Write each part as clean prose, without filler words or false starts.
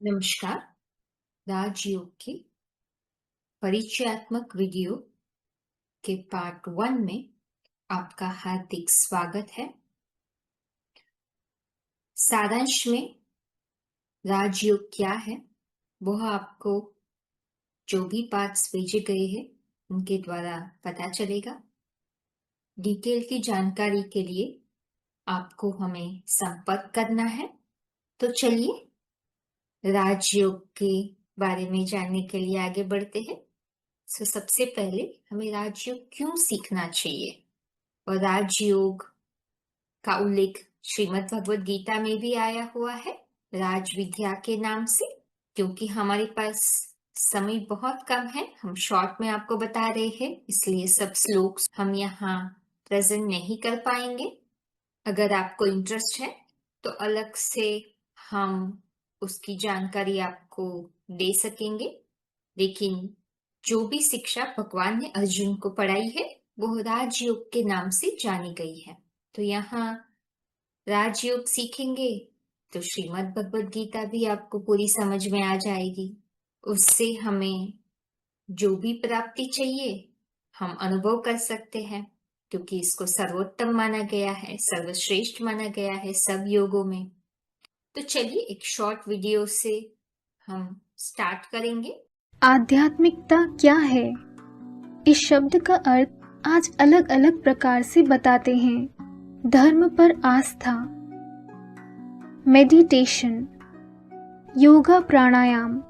नमस्कार। राजयोग के परिचयात्मक वीडियो के पार्ट 1 में आपका हार्दिक स्वागत है। सारांश में राजयोग क्या है वह आपको जो भी पार्ट्स भेजे गए हैं उनके द्वारा पता चलेगा। डिटेल की जानकारी के लिए आपको हमें संपर्क करना है। तो चलिए राजयोग के बारे में जानने के लिए आगे बढ़ते हैं। सबसे पहले हमें राजयोग क्यों सीखना चाहिए, और राजयोग का उल्लेख श्रीमद् भगवद गीता में भी आया हुआ है राज विद्या के नाम से। क्योंकि हमारे पास समय बहुत कम है, हम शॉर्ट में आपको बता रहे हैं, इसलिए सब श्लोक हम यहाँ प्रेजेंट नहीं कर पाएंगे। अगर आपको इंटरेस्ट है तो अलग से हम उसकी जानकारी आपको दे सकेंगे, लेकिन जो भी शिक्षा भगवान ने अर्जुन को पढ़ाई है वो राजयोग के नाम से जानी गई है। तो यहाँ राजयोग सीखेंगे तो श्रीमद् भगवद गीता भी आपको पूरी समझ में आ जाएगी। उससे हमें जो भी प्राप्ति चाहिए हम अनुभव कर सकते हैं, क्योंकि इसको सर्वोत्तम माना गया है, सर्वश्रेष्ठ माना गया है सब योगों में। तो चलिए एक शॉर्ट वीडियो से हम स्टार्ट करेंगे। आध्यात्मिकता क्या है? इस शब्द का अर्थ आज अलग अलग प्रकार से बताते हैं। धर्म पर आस्था, मेडिटेशन, योगा, प्राणायाम,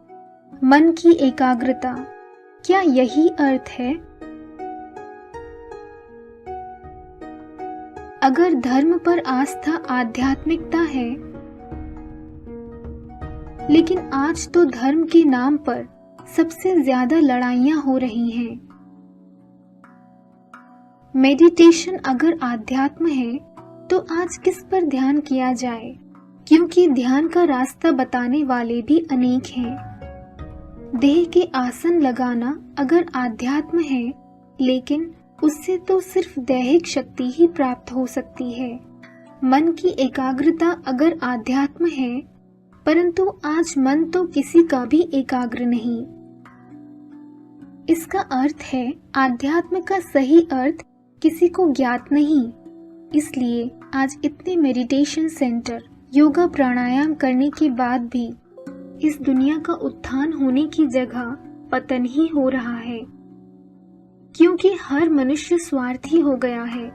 मन की एकाग्रता, क्या यही अर्थ है? अगर धर्म पर आस्था आध्यात्मिकता है, लेकिन आज तो धर्म के नाम पर सबसे ज्यादा लड़ाइयां हो रही हैं। मेडिटेशन अगर आध्यात्म है तो आज किस पर ध्यान किया जाए, क्योंकि ध्यान का रास्ता बताने वाले भी अनेक हैं। देह के आसन लगाना अगर आध्यात्म है, लेकिन उससे तो सिर्फ दैहिक शक्ति ही प्राप्त हो सकती है। मन की एकाग्रता अगर आध्यात्म है, परंतु आज मन तो किसी का भी एकाग्र नहीं। इसका अर्थ है आध्यात्म का सही अर्थ किसी को ज्ञात नहीं। इसलिए आज इतने मेडिटेशन सेंटर, योगा, प्राणायाम करने के बाद भी इस दुनिया का उत्थान होने की जगह पतन ही हो रहा है, क्योंकि हर मनुष्य स्वार्थी हो गया है।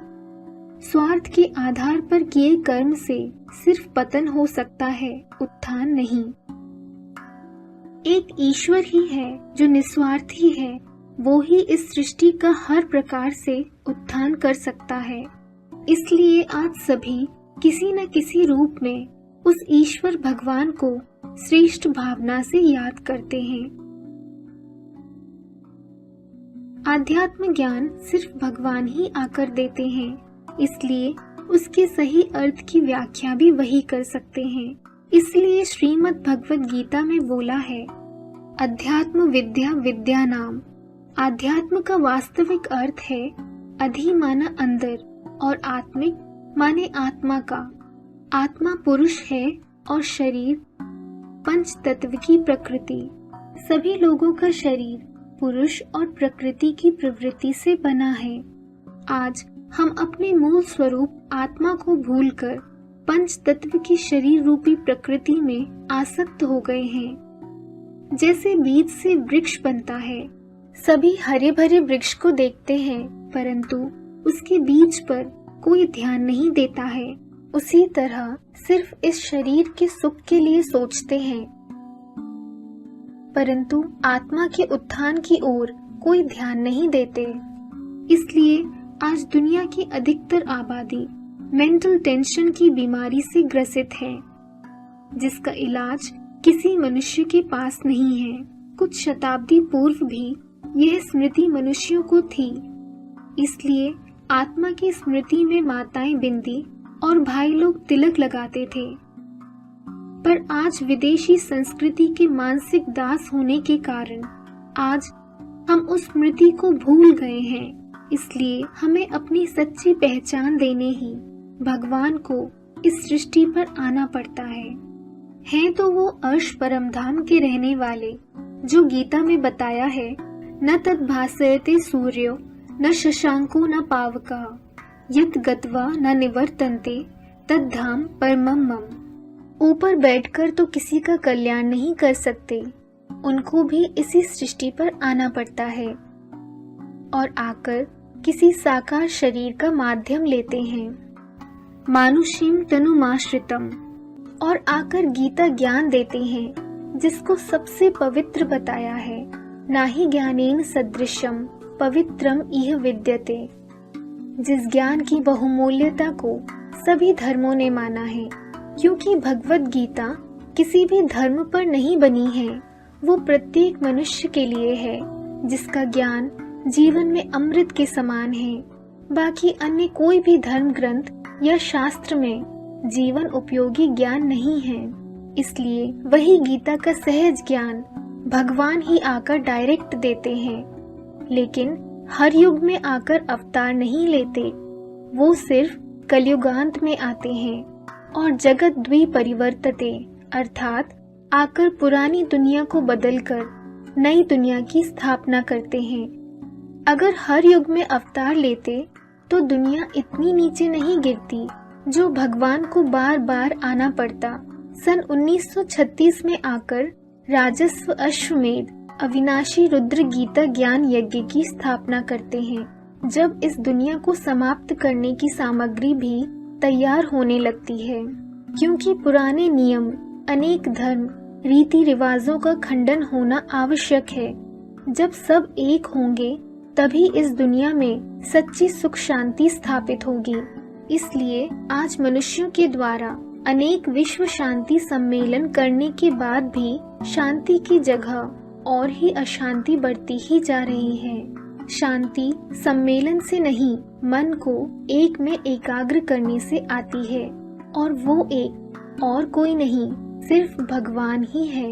स्वार्थ के आधार पर किए कर्म से सिर्फ पतन हो सकता है, उत्थान नहीं। एक ईश्वर ही है जो निस्वार्थी है, वो ही इस सृष्टि का हर प्रकार से उत्थान कर सकता है। इसलिए आज सभी किसी न किसी रूप में उस ईश्वर भगवान को श्रेष्ठ भावना से याद करते हैं। आध्यात्म ज्ञान सिर्फ भगवान ही आकर देते हैं, इसलिए उसके सही अर्थ की व्याख्या भी वही कर सकते हैं। इसलिए श्रीमद् भगवद गीता में बोला है, अध्यात्म विद्या विद्या नाम। आध्यात्म का वास्तविक अर्थ है अधि माना अंदर, और आत्मिक माने आत्मा का। आत्मा पुरुष है और शरीर पंच तत्व की प्रकृति। सभी लोगों का शरीर पुरुष और प्रकृति की प्रवृत्ति से बना है। आज हम अपने मूल स्वरूप आत्मा को भूलकर पंच तत्व की शरीर रूपी प्रकृति में आसक्त हो गए हैं। जैसे बीज से वृक्ष बनता है, सभी हरे भरे वृक्ष को देखते हैं, परंतु उसके बीज पर कोई ध्यान नहीं देता है। उसी तरह सिर्फ इस शरीर के सुख के लिए सोचते हैं, परंतु आत्मा के उत्थान की ओर कोई ध्यान नहीं देते। इसलिए आज दुनिया की अधिकतर आबादी मेंटल टेंशन की बीमारी से ग्रसित है, जिसका इलाज किसी मनुष्य के पास नहीं है। कुछ शताब्दी पूर्व भी यह स्मृति मनुष्यों को थी, इसलिए आत्मा की स्मृति में माताएं बिंदी और भाई लोग तिलक लगाते थे। पर आज विदेशी संस्कृति के मानसिक दास होने के कारण आज हम उस स्मृति को भूल गए हैं। इसलिए हमें अपनी सच्ची पहचान देने ही भगवान को इस सृष्टि पर आना पड़ता है। हैं तो वो अर्श परमधाम के रहने वाले, जो गीता में बताया है, न तद भासयते सूर्यो न शशांको न पावका यत गत्वा न निवर्तन्ते तद धाम परमम मम। ऊपर बैठकर तो किसी का कल्याण नहीं कर सकते, उनको भी इसी सृष्टि पर आना पड़ता है और आकर किसी साकार शरीर का माध्यम लेते हैं, मानुषीम तनुमाश्रितम, और आकर गीता ज्ञान देते हैं जिसको सबसे पवित्र बताया है। नाहि ज्ञानेन सदृशम पवित्रम इह विद्यते, जिस ज्ञान की बहुमूल्यता को सभी धर्मों ने माना है, क्योंकि भगवत गीता किसी भी धर्म पर नहीं बनी है, वो प्रत्येक मनुष्य के लिए है, जिसका ज्ञान जीवन में अमृत के समान है। बाकी अन्य कोई भी धर्म ग्रंथ या शास्त्र में जीवन उपयोगी ज्ञान नहीं है। इसलिए वही गीता का सहज ज्ञान भगवान ही आकर डायरेक्ट देते हैं, लेकिन हर युग में आकर अवतार नहीं लेते, वो सिर्फ कलयुगांत में आते हैं और जगत द्विपरिवर्तते, अर्थात आकर पुरानी दुनिया को बदलकर नई दुनिया की स्थापना करते हैं। अगर हर युग में अवतार लेते तो दुनिया इतनी नीचे नहीं गिरती जो भगवान को बार बार आना पड़ता। सन 1936 में आकर राजस्व अश्वमेध अविनाशी रुद्र गीता ज्ञान यज्ञ की स्थापना करते हैं, जब इस दुनिया को समाप्त करने की सामग्री भी तैयार होने लगती है, क्योंकि पुराने नियम, अनेक धर्म, रीति रिवाजों का खंडन होना आवश्यक है। जब सब एक होंगे तभी इस दुनिया में सच्ची सुख शांति स्थापित होगी। इसलिए आज मनुष्यों के द्वारा अनेक विश्व शांति सम्मेलन करने के बाद भी शांति की जगह और ही अशांति बढ़ती ही जा रही है। शांति सम्मेलन से नहीं, मन को एक में एकाग्र करने से आती है, और वो एक और कोई नहीं, सिर्फ भगवान ही है।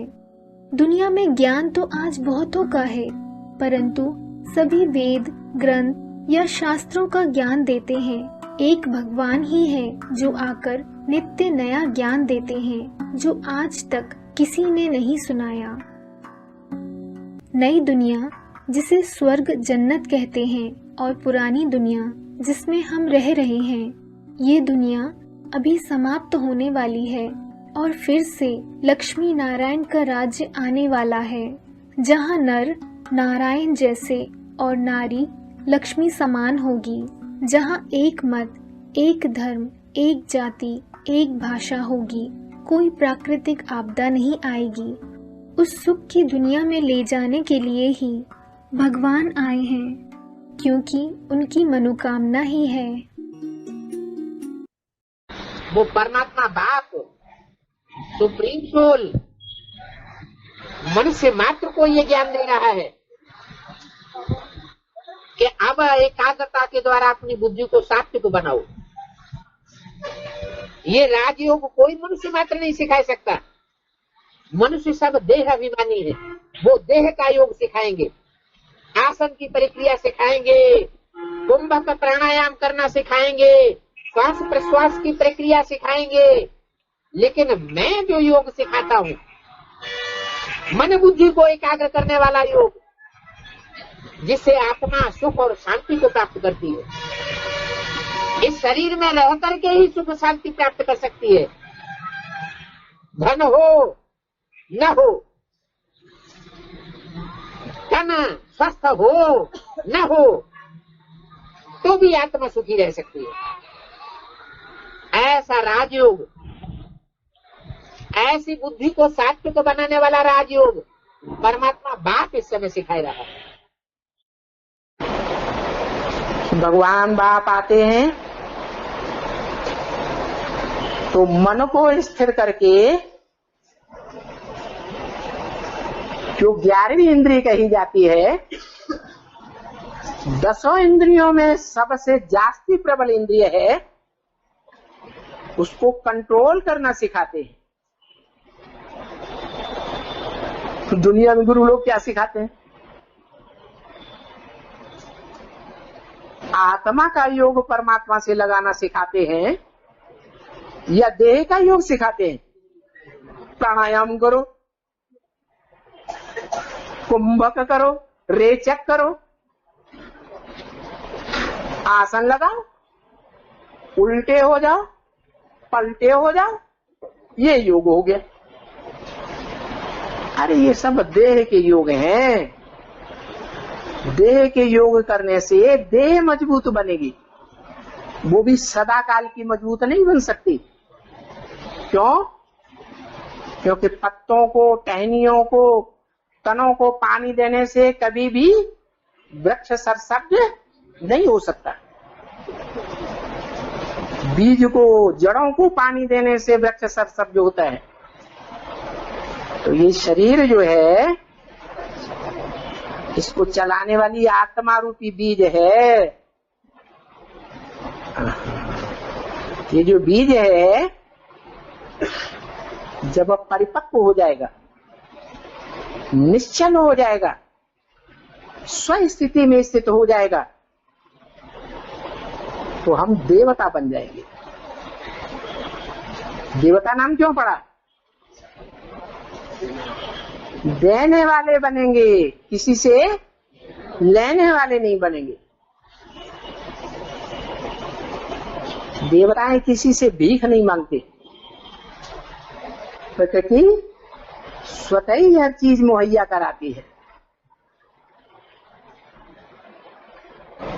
दुनिया में ज्ञान तो आज बहुतों का है, परंतु सभी वेद, ग्रंथ या शास्त्रों का ज्ञान देते हैं एक भगवान ही है, जो आकर नित्य नया ज्ञान देते हैं, जो आज तक किसी ने नहीं सुनाया। नई दुनिया जिसे स्वर्ग जन्नत कहते हैं, और पुरानी दुनिया जिसमें हम रह रहे हैं, ये दुनिया अभी समाप्त होने वाली है और फिर से लक्ष्मी नारायण का राज्य आने वाला है, जहाँ नर नारायण जैसे और नारी लक्ष्मी समान होगी, जहाँ एक मत, एक धर्म, एक जाति, एक भाषा होगी, कोई प्राकृतिक आपदा नहीं आएगी। उस सुख की दुनिया में ले जाने के लिए ही भगवान आए हैं, क्योंकि उनकी मनोकामना ही है। वो परमात्मा बाप, सुप्रीम सोल, मनुष्य मात्र को ये ज्ञान दे रहा है कि अब एकाग्रता के द्वारा अपनी बुद्धि को सात्विक बनाओ। ये राजयोग कोई मनुष्य मात्र नहीं सिखा सकता। मनुष्य सब देह अभिमानी है, वो देह का योग सिखाएंगे, आसन की प्रक्रिया सिखाएंगे, कुंभक प्राणायाम करना सिखाएंगे, श्वास प्रश्वास की प्रक्रिया सिखाएंगे, लेकिन मैं जो योग सिखाता हूँ, मन बुद्धि को एकाग्र करने वाला योग, जिससे आत्मा सुख और शांति को प्राप्त करती है। इस शरीर में रह करके ही सुख शांति प्राप्त कर सकती है। धन हो न हो, तन स्वस्थ हो न हो, तो भी आत्मा सुखी रह सकती है। ऐसा राजयोग, ऐसी बुद्धि को सात्विक बनाने वाला राजयोग परमात्मा बाप इस समय सिखाई रहा है। भगवान बाप आते हैं तो मन को स्थिर करके, जो 11वीं इंद्रिय कही जाती है, 10 इंद्रियों में सबसे जास्ती प्रबल इंद्रिय है, उसको कंट्रोल करना सिखाते हैं। तो दुनिया में गुरु लोग क्या सिखाते हैं? आत्मा का योग परमात्मा से लगाना सिखाते हैं या देह का योग सिखाते हैं? प्राणायाम करो, कुंभक करो, रेचक करो, आसन लगाओ, उल्टे हो जाओ, पलटे हो जाओ, ये योग हो गया। अरे ये सब देह के योग हैं। देह के योग करने से देह मजबूत बनेगी, वो भी सदा काल की मजबूत नहीं बन सकती। क्यों? क्योंकि पत्तों को, टहनियों को, तनों को पानी देने से कभी भी वृक्ष सरसब्ज नहीं हो सकता। बीज को, जड़ों को पानी देने से वृक्ष सरसब्ज होता है। तो ये शरीर जो है, इसको चलाने वाली आत्मा रूपी बीज है। ये जो बीज है जब परिपक्व हो जाएगा, निश्चल हो जाएगा, स्व स्थिति में स्थित हो जाएगा, तो हम देवता बन जाएंगे। देवता नाम क्यों पड़ा? देने वाले बनेंगे, किसी से लेने वाले नहीं बनेंगे। देवताएं किसी से भीख नहीं मांगते, प्रकृति स्वतः ही हर चीज मुहैया कराती है।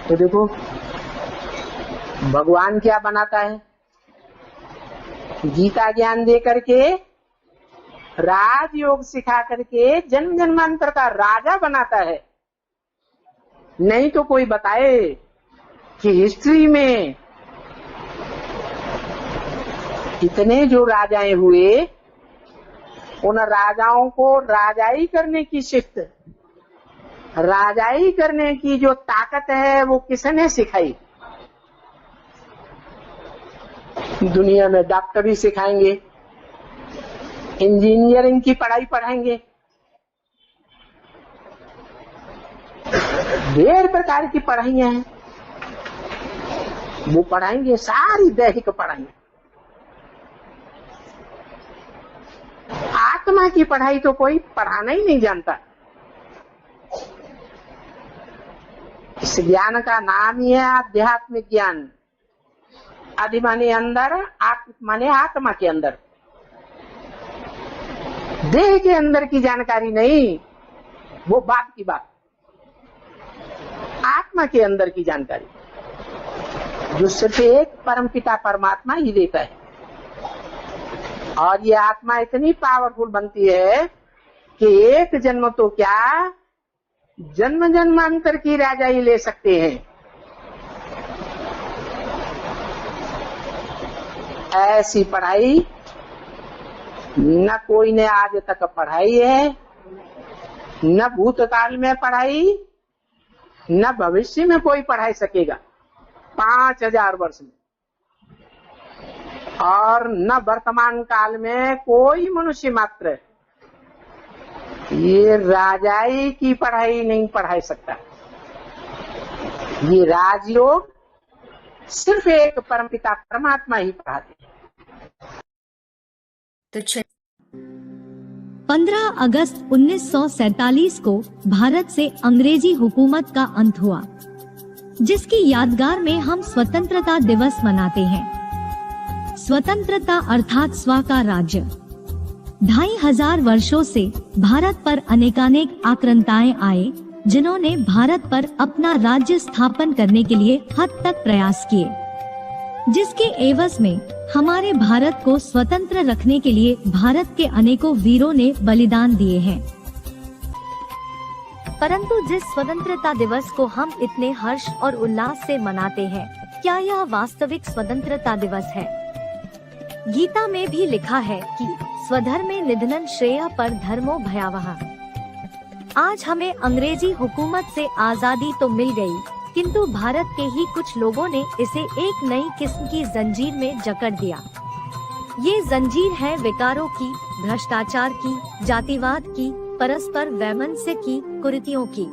तो देखो भगवान क्या बनाता है, गीता ज्ञान दे करके, राजयोग सिखा करके जन्म जन्मांतर का राजा बनाता है। नहीं तो कोई बताए कि हिस्ट्री में कितने जो राजाएं हुए, उन राजाओं को राजाई करने की शिफ्ट, राजाई करने की जो ताकत है वो किसने सिखाई? दुनिया में डॉक्टरी सिखाएंगे, इंजीनियरिंग की पढ़ाई पढ़ाएंगे, ढेर प्रकार की पढ़ाइयां हैं, वो पढ़ाएंगे, सारी दैहिक पढ़ाई। आत्मा की पढ़ाई तो कोई पढ़ाना ही नहीं जानता। इस ज्ञान का नाम ही है आध्यात्मिक ज्ञान। आदि माने अंदर, आत्मा माने आत्मा के अंदर, देह के अंदर की जानकारी नहीं, वो बात की बात। आत्मा के अंदर की जानकारी जो सिर्फ एक परमपिता परमात्मा ही देता है। और ये आत्मा इतनी पावरफुल बनती है कि एक जन्म तो क्या, जन्म जन्मांतर की राजाई ले सकते हैं। ऐसी पढ़ाई न कोई ने आज तक पढ़ाई है, न भूतकाल में पढ़ाई, न भविष्य में कोई पढ़ाई सकेगा 5000 वर्ष में, और न वर्तमान काल में कोई मनुष्य मात्र ये राजाई की पढ़ाई नहीं पढ़ाई सकता। ये राजयोग सिर्फ एक परमपिता परमात्मा ही पढ़ाते हैं। तो 15 अगस्त 1947 को भारत से अंग्रेजी हुकूमत का अंत हुआ, जिसकी यादगार में हम स्वतंत्रता दिवस मनाते हैं। स्वतंत्रता अर्थात स्व का राज्य। 2500 वर्षों से भारत पर अनेकानेक आक्रांताएं आए, जिन्होंने भारत पर अपना राज्य स्थापन करने के लिए हद तक प्रयास किए, जिसके एवज में हमारे भारत को स्वतंत्र रखने के लिए भारत के अनेकों वीरों ने बलिदान दिए हैं। परंतु जिस स्वतंत्रता दिवस को हम इतने हर्ष और उल्लास से मनाते हैं, क्या यह वास्तविक स्वतंत्रता दिवस है? गीता में भी लिखा है कि स्वधर्मे निधनं श्रेयः पर धर्मो भयावह। आज हमें अंग्रेजी हुकूमत से आजादी तो मिल गई, किंतु भारत के ही कुछ लोगों ने इसे एक नई किस्म की जंजीर में जकड़ दिया। ये जंजीर है विकारों की, भ्रष्टाचार की, जातिवाद की, परस्पर वैमनस्य की, कुरीतियों की।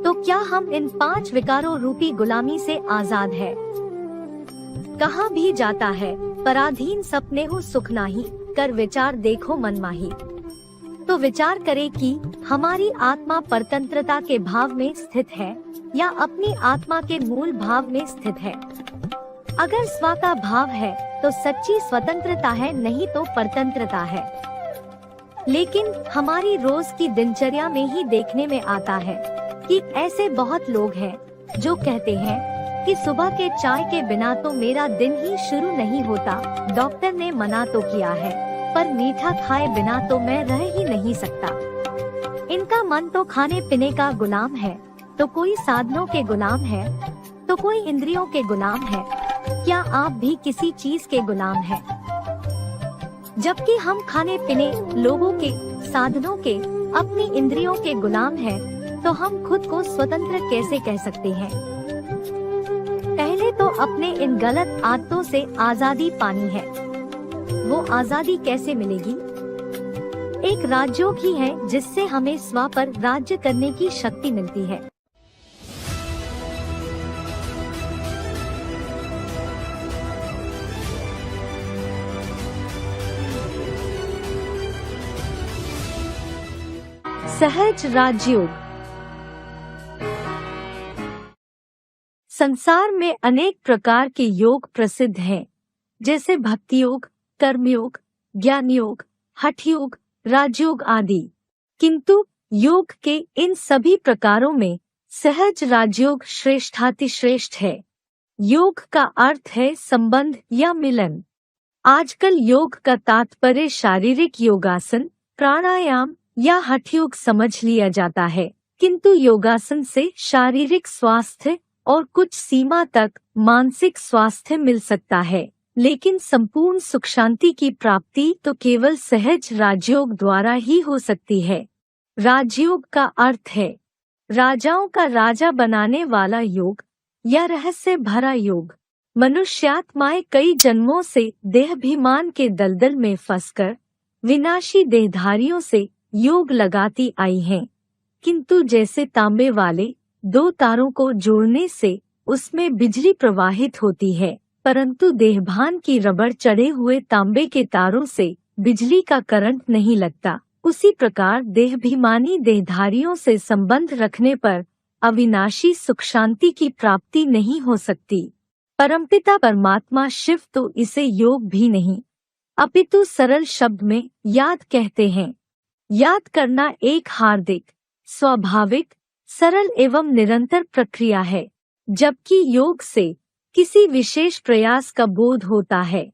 तो क्या हम इन 5 विकारों रूपी गुलामी से आजाद है? कहाँ भी जाता है पराधीन सपने हो सुख नाही, कर विचार देखो मनमाही। तो विचार करें कि हमारी आत्मा परतंत्रता के भाव में स्थित है या अपनी आत्मा के मूल भाव में स्थित है। अगर स्व का भाव है तो सच्ची स्वतंत्रता है, नहीं तो परतंत्रता है। लेकिन हमारी रोज की दिनचर्या में ही देखने में आता है कि ऐसे बहुत लोग हैं जो कहते हैं कि सुबह के चाय के बिना तो मेरा दिन ही शुरू नहीं होता। डॉक्टर ने मना तो किया है, पर मीठा खाए बिना तो मैं रह ही नहीं सकता। इनका मन तो खाने पीने का गुलाम है, तो कोई साधनों के गुलाम है, तो कोई इंद्रियों के गुलाम है। क्या आप भी किसी चीज के गुलाम हैं? जबकि हम खाने पीने, लोगों के, साधनों के, अपनी इंद्रियों के गुलाम हैं, तो हम खुद को स्वतंत्र कैसे कह सकते हैं? पहले तो अपने इन गलत आदतों से आजादी पानी है। वो आजादी कैसे मिलेगी? एक राजयोग ही है जिससे हमें स्व पर राज्य करने की शक्ति मिलती है। सहज राजयोग। संसार में अनेक प्रकार के योग प्रसिद्ध हैं, जैसे भक्ति योग, कर्मयोग, ज्ञान योग, हठ योग, राजयोग आदि। किंतु योग के इन सभी प्रकारों में सहज राजयोग श्रेष्ठातिश्रेष्ठ है। योग का अर्थ है संबंध या मिलन। आजकल योग का तात्पर्य शारीरिक योगासन, प्राणायाम या हठ योग समझ लिया जाता है, किंतु योगासन से शारीरिक स्वास्थ्य और कुछ सीमा तक मानसिक स्वास्थ्य मिल सकता है, लेकिन संपूर्ण सुख शांति की प्राप्ति तो केवल सहज राजयोग द्वारा ही हो सकती है। राजयोग का अर्थ है राजाओं का राजा बनाने वाला योग या रहस्य भरा योग। मनुष्यात्माएं कई जन्मों से देहाभिमान के दलदल में फंसकर विनाशी देहधारियों से योग लगाती आई हैं, किंतु जैसे तांबे वाले दो तारों को जोड़ने से उसमें बिजली प्रवाहित होती है, परंतु देहभान की रबड़ चढ़े हुए तांबे के तारों से बिजली का करंट नहीं लगता। उसी प्रकार देहाभिमानी देहधारियों से संबंध रखने पर अविनाशी सुख शांति की प्राप्ति नहीं हो सकती। परमपिता परमात्मा शिव तो इसे योग भी नहीं, अपितु सरल शब्द में याद कहते हैं। याद करना एक हार्दिक, स्वाभाविक, सरल एवं निरंतर प्रक्रिया है, जबकि योग से किसी विशेष प्रयास का बोध होता है।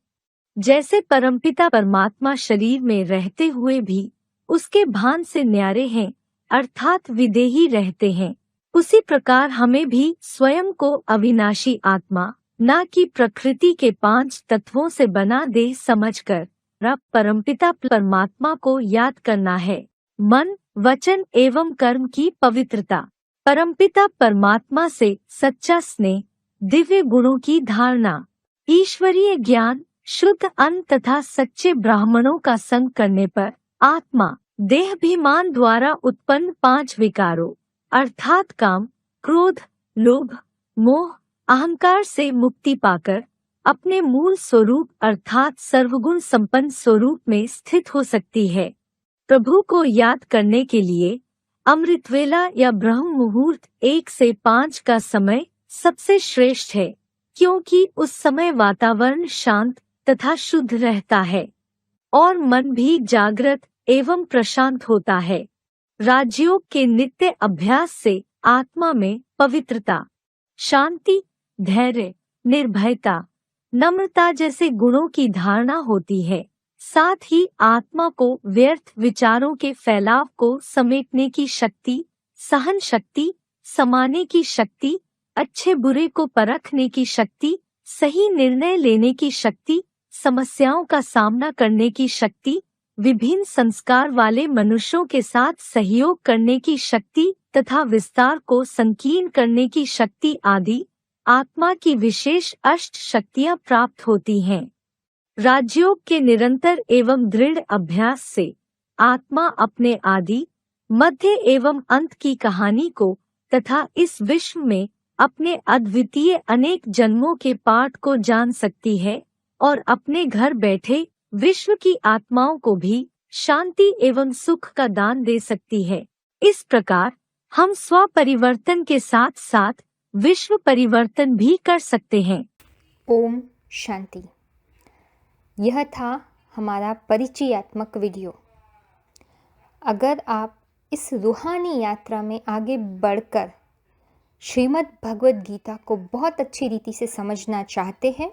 जैसे परमपिता परमात्मा शरीर में रहते हुए भी उसके भान से न्यारे हैं, अर्थात विदेही रहते हैं, उसी प्रकार हमें भी स्वयं को अविनाशी आत्मा, न कि प्रकृति के 5 तत्वों से बना देह समझकर रब परमपिता परमात्मा को याद करना है। मन, वचन एवं कर्म की पवित्रता, परमपिता परमात्मा से सच्चा स्नेह, दिव्य गुणों की धारणा, ईश्वरीय ज्ञान, शुद्ध अन्न तथा सच्चे ब्राह्मणों का संग करने पर आत्मा देहाभिमान द्वारा उत्पन्न 5 विकारों अर्थात काम, क्रोध, लोभ, मोह, अहंकार से मुक्ति पाकर अपने मूल स्वरूप अर्थात सर्वगुण संपन्न स्वरूप में स्थित हो सकती है। प्रभु को याद करने के लिए अमृतवेला या ब्रह्म मुहूर्त 1 से 5 का समय सबसे श्रेष्ठ है, क्योंकि उस समय वातावरण शांत तथा शुद्ध रहता है और मन भी जागृत एवं प्रशांत होता है। राजयोग के नित्य अभ्यास से आत्मा में पवित्रता, शांति, धैर्य, निर्भयता, नम्रता जैसे गुणों की धारणा होती है। साथ ही आत्मा को व्यर्थ विचारों के फैलाव को समेटने की शक्ति, सहन शक्ति, समाने की शक्ति, अच्छे बुरे को परखने की शक्ति, सही निर्णय लेने की शक्ति, समस्याओं का सामना करने की शक्ति, विभिन्न संस्कार वाले मनुष्यों के साथ सहयोग करने की शक्ति तथा विस्तार को संकीर्ण करने की शक्ति आदि आत्मा की विशेष अष्ट शक्तियाँ प्राप्त होती हैं। राजयोग के निरंतर एवं दृढ़ अभ्यास से आत्मा अपने आदि, मध्य एवं अंत की कहानी को तथा इस विश्व में अपने अद्वितीय अनेक जन्मों के पाठ को जान सकती है और अपने घर बैठे विश्व की आत्माओं को भी शांति एवं सुख का दान दे सकती है। इस प्रकार हम स्व परिवर्तन के साथ साथ विश्व परिवर्तन भी कर सकते हैं। ओम शांति। यह था हमारा परिचयात्मक वीडियो। अगर आप इस रूहानी यात्रा में आगे बढ़कर श्रीमद् भगवद गीता को बहुत अच्छी रीति से समझना चाहते हैं,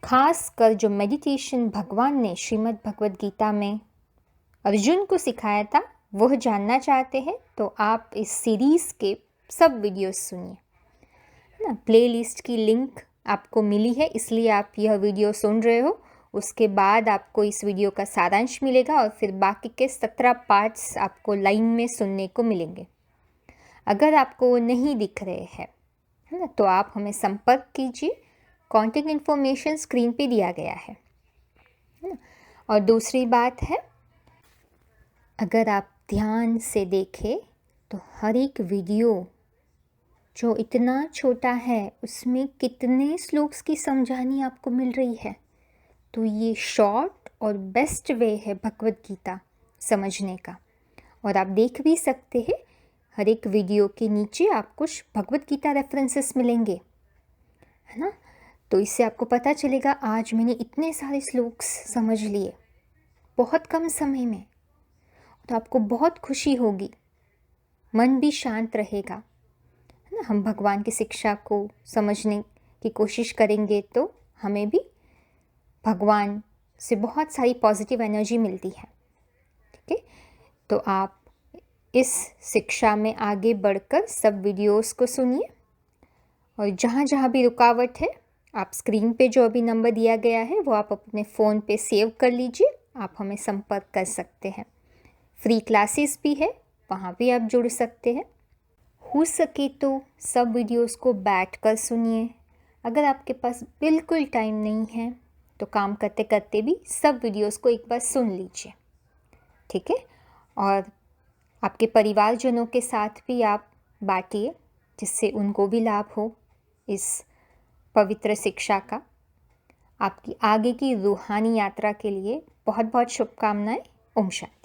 खास कर जो मेडिटेशन भगवान ने श्रीमद् भगवद गीता में अर्जुन को सिखाया था वह जानना चाहते हैं, तो आप इस सीरीज़ के सब वीडियोस सुनिए ना। प्लेलिस्ट की लिंक आपको मिली है, इसलिए आप यह वीडियो सुन रहे हो। उसके बाद आपको इस वीडियो का सारांश मिलेगा और फिर बाकी के 17 पार्ट्स आपको लाइन में सुनने को मिलेंगे। अगर आपको वो नहीं दिख रहे हैं, है ना, तो आप हमें संपर्क कीजिए। कॉन्टैक्ट इन्फॉर्मेशन स्क्रीन पे दिया गया है ना। और दूसरी बात है, अगर आप ध्यान से देखें तो हर एक वीडियो जो इतना छोटा है उसमें कितने श्लोक्स की समझानी आपको मिल रही है। तो ये शॉर्ट और बेस्ट वे है भगवद गीता समझने का। और आप देख भी सकते हैं, हर एक वीडियो के नीचे आपको भगवद गीता रेफरेंसेस मिलेंगे, है ना। तो इससे आपको पता चलेगा आज मैंने इतने सारे श्लोक्स समझ लिए बहुत कम समय में। तो आपको बहुत खुशी होगी, मन भी शांत रहेगा, है ना। हम भगवान की शिक्षा को समझने की कोशिश करेंगे तो हमें भी भगवान से बहुत सारी पॉजिटिव एनर्जी मिलती है। ठीक है, तो आप इस शिक्षा में आगे बढ़कर सब वीडियोस को सुनिए। और जहाँ जहाँ भी रुकावट है, आप स्क्रीन पे जो अभी नंबर दिया गया है वो आप अपने फ़ोन पे सेव कर लीजिए। आप हमें संपर्क कर सकते हैं। फ्री क्लासेस भी है, वहाँ भी आप जुड़ सकते हैं। हो सके तो सब वीडियोस को बैठ कर सुनिए। अगर आपके पास बिल्कुल टाइम नहीं है तो काम करते करते भी सब वीडियोस को एक बार सुन लीजिए, ठीक है। और आपके परिवारजनों के साथ भी आप बांटिए, जिससे उनको भी लाभ हो इस पवित्र शिक्षा का। आपकी आगे की रूहानी यात्रा के लिए बहुत बहुत शुभकामनाएं। ओम शांति।